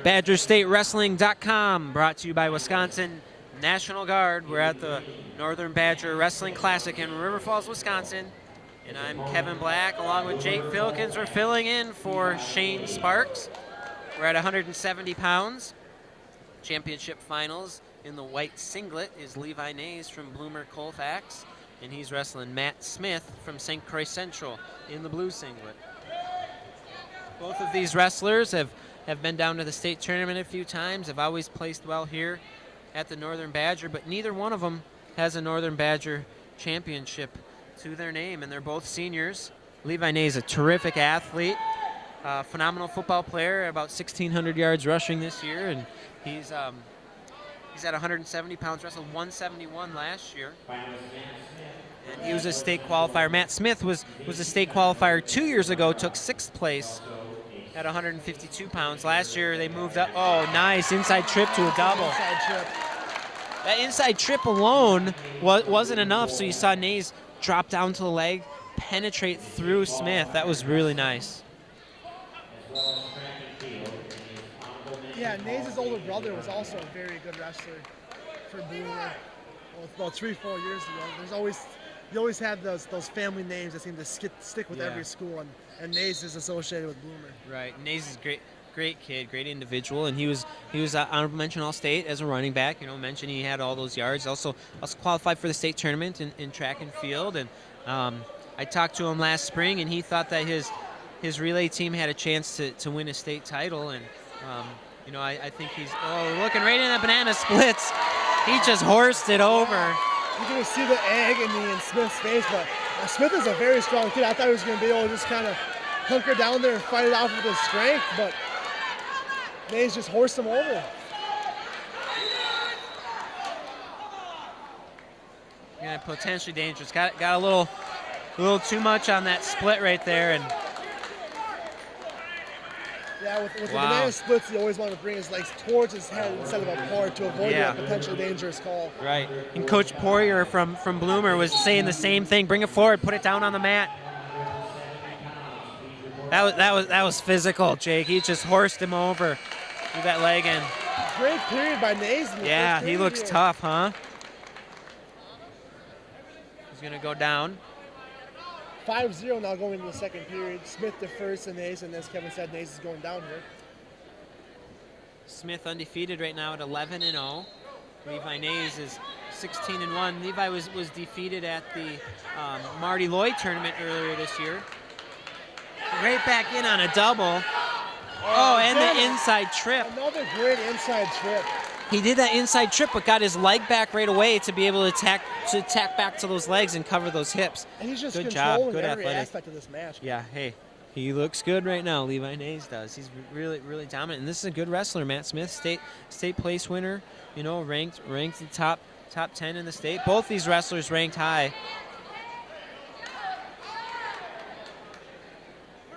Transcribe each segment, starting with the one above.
BadgerStateWrestling.com, brought to you by Wisconsin National Guard. We're at the Northern Badger Wrestling Classic in River Falls, Wisconsin. And I'm Kevin Black, along with Jake Filkins. We're filling in for Shane Sparks. We're at 170 pounds. Championship finals in the white singlet is Levi Nays from Bloomer Colfax. And he's wrestling Matt Smith from St. Croix Central in the blue singlet. Both of these wrestlers have been down to the state tournament a few times, have always placed well here at the Northern Badger, but neither one of them has a Northern Badger championship to their name, and they're both seniors. Levi Nays, a terrific athlete, phenomenal football player, about 1,600 yards rushing this year, and he's at 170 pounds, wrestled 171 last year. And he was a state qualifier. Matt Smith was a state qualifier 2 years ago, took 6th place at 152 pounds. Last year they moved up. Oh, nice inside trip to a double. That inside trip alone wasn't enough, so you saw Nays drop down to the leg, penetrate through Smith. That was really nice. Yeah, Nays' older brother was also a very good wrestler for Bloomer. Well, about 3-4 years ago. You always have those family names that seem to stick with every school, and Nays is associated with Bloomer. Right, Nays is great kid, great individual, and he was honorable mention All-State as a running back. You know, mentioned he had all those yards. Also qualified for the state tournament in track and field. And I talked to him last spring, and he thought that his relay team had a chance to win a state title. And you know, I think he's looking right in that banana splits. He just horsed it over. You can see the agony in Smith's face, but Smith is a very strong kid. I thought he was going to be able to just kind of hunker down there and fight it out with his strength, but Nays just horsed him over. Yeah, potentially dangerous. Got a little too much on that split right there, and yeah, with the banana splits, you always want to bring his legs towards his head instead of apart to avoid that potentially dangerous call. Right. And Coach Poirier from Bloomer was saying the same thing. Bring it forward, put it down on the mat. That was physical, Jake. He just horsed him over with that leg in. Great period by Nays. Yeah, he looks tough, huh? He's gonna go down. 5-0 now going into the second period. Smith to first and Nays, and as Kevin said, Nays is going down here. Smith undefeated right now at 11-0. Levi Nays is 16-1. Levi was defeated at the Marty Lloyd tournament earlier this year. Right back in on a double. Oh, and the inside trip. Another great inside trip. He did that inside trip, but got his leg back right away to be able to attack back to those legs and cover those hips. And he's just good controlling job, good every athletic aspect of this match. Yeah, hey, he looks good right now. Levi Nays does. He's really dominant, and this is a good wrestler. Matt Smith, state place winner. You know, ranked in top 10 in the state. Both these wrestlers ranked high.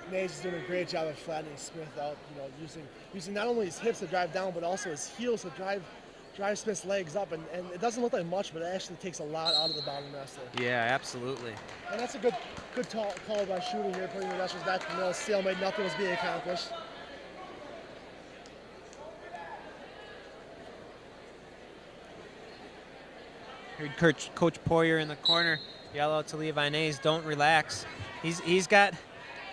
Nays is doing a great job of flattening Smith out, you know, using not only his hips to drive down, but also his heels to drive Smith's legs up. And it doesn't look like much, but it actually takes a lot out of the bottom wrestler. Yeah, absolutely. And that's a good call by Shooter here, putting the wrestlers back to the middle. Stalemate, nothing was being accomplished. Heard Coach Poirier in the corner yell out to Levi Nays, "Don't relax."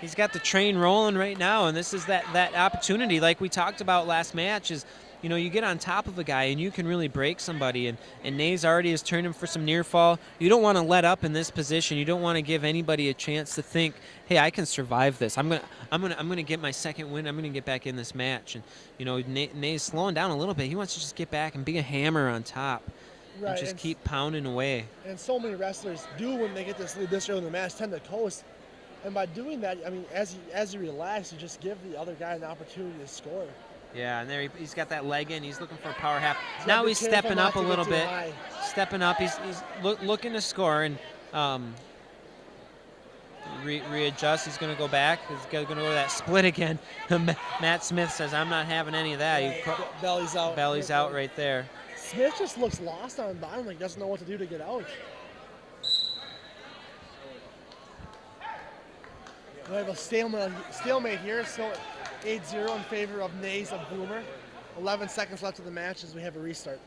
He's got the train rolling right now, and this is that opportunity, like we talked about last match, is, you know, you get on top of a guy and you can really break somebody, and Nays already has turned him for some near fall. You don't want to let up in this position. You don't want to give anybody a chance to think, hey, I can survive this. I'm gonna get my second win. I'm gonna get back in this match. And you know, Nays slowing down a little bit. He wants to just get back and be a hammer on top. Right, and just keep pounding away. And so many wrestlers do, when they get this lead this early in the match, tend to coast. And by doing that, I mean, as you relax, you just give the other guy an opportunity to score. Yeah, and there he's got that leg in. He's looking for a power half. Now he's stepping up a little bit. Stepping up. He's looking to score, and readjust. He's going to go back. He's going to go to that split again. Matt Smith says, "I'm not having any of that." Belly's out. Belly's out right there. Smith just looks lost on the bottom, like he doesn't know what to do to get out. We have a stalemate here, so 8-0 in favor of Nays of Bloomer. 11 seconds left of the match as we have a restart.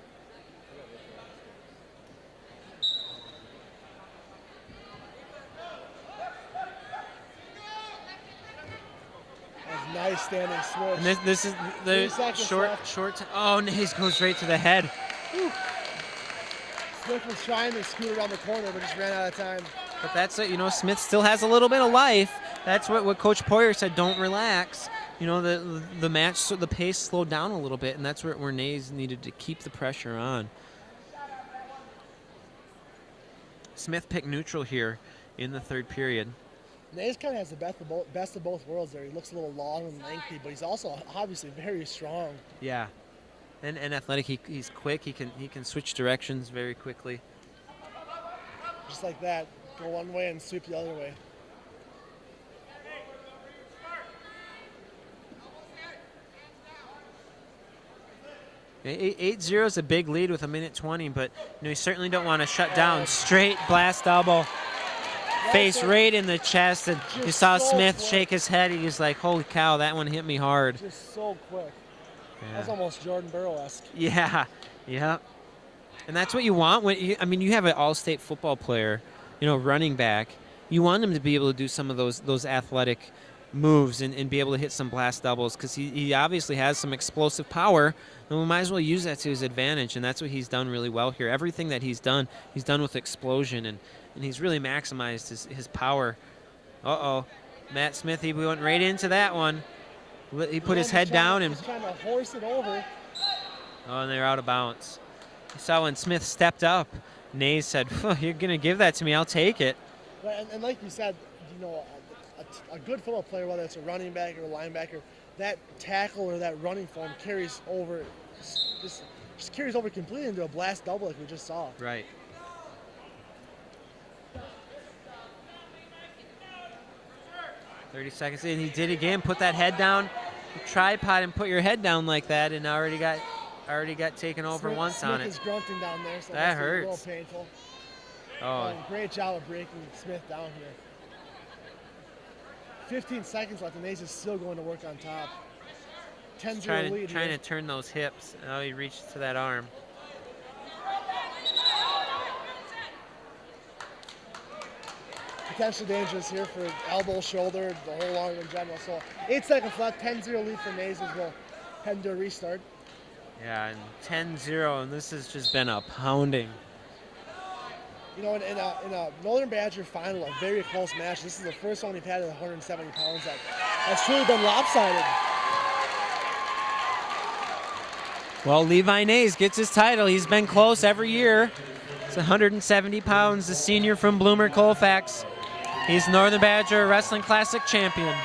That's nice standing switch. And this is the short. Oh, Nays goes right to the head. Whew. Smith was trying to scoot around the corner, but just ran out of time. But that's it. You know, Smith still has a little bit of life. That's what Coach Poyer said. Don't relax. You know, the match, so the pace slowed down a little bit, and that's where Nays needed to keep the pressure on. Smith picked neutral here in the third period. Nays kind of has the best of both worlds there. He looks a little long and lengthy, but he's also obviously very strong. Yeah, and athletic. He's quick. He can switch directions very quickly. Just like that, go one way and sweep the other way. Okay, 8-0 is a big lead with 1:20, but you know, you certainly don't want to shut down. Straight blast elbow. Face right in the chest, and you saw Smith shake his head. He was like, holy cow, that one hit me hard. Just so quick. Yeah. That's almost Jordan Burrow-esque. Yeah, yeah. And that's what you want. When you have an all-state football player, you know, running back. You want him to be able to do some of those athletic moves and be able to hit some blast doubles, because he obviously has some explosive power, and we might as well use that to his advantage, and that's what he's done really well here. Everything that he's done with explosion, and he's really maximized his power. Uh-oh. Matt Smith, he went right into that one. He put his head down and... He's trying to horse it over. Oh, and they're out of bounds. You saw when Smith stepped up, Nays said, you're going to give that to me, I'll take it. And like you said, you know, a good football player, whether it's a running back or a linebacker, that tackle or that running form carries over, just carries over completely into a blast double like we just saw. Right. "30 seconds in, he did again. Put that head down, tripod, and put your head down like that, and already got taken over once on it. Smith is grunting down there, so that that's hurts. a little painful. Oh, Great job of breaking Smith down here. 15 seconds left, and Nays is still going to work on top. 10-0 lead. Trying to turn those hips. Oh, he reached to that arm. Potentially dangerous here for elbow, shoulder, the whole arm in general. So 8 seconds left, 10-0 lead for Nays as we'll head into a restart. Yeah, and 10-0, and this has just been a pounding. You know, in a Northern Badger final, a very close match, this is the first one we've had at 170 pounds that's truly been lopsided. Well, Levi Nays gets his title. He's been close every year. It's 170 pounds, the senior from Bloomer Colfax. He's Northern Badger Wrestling Classic champion.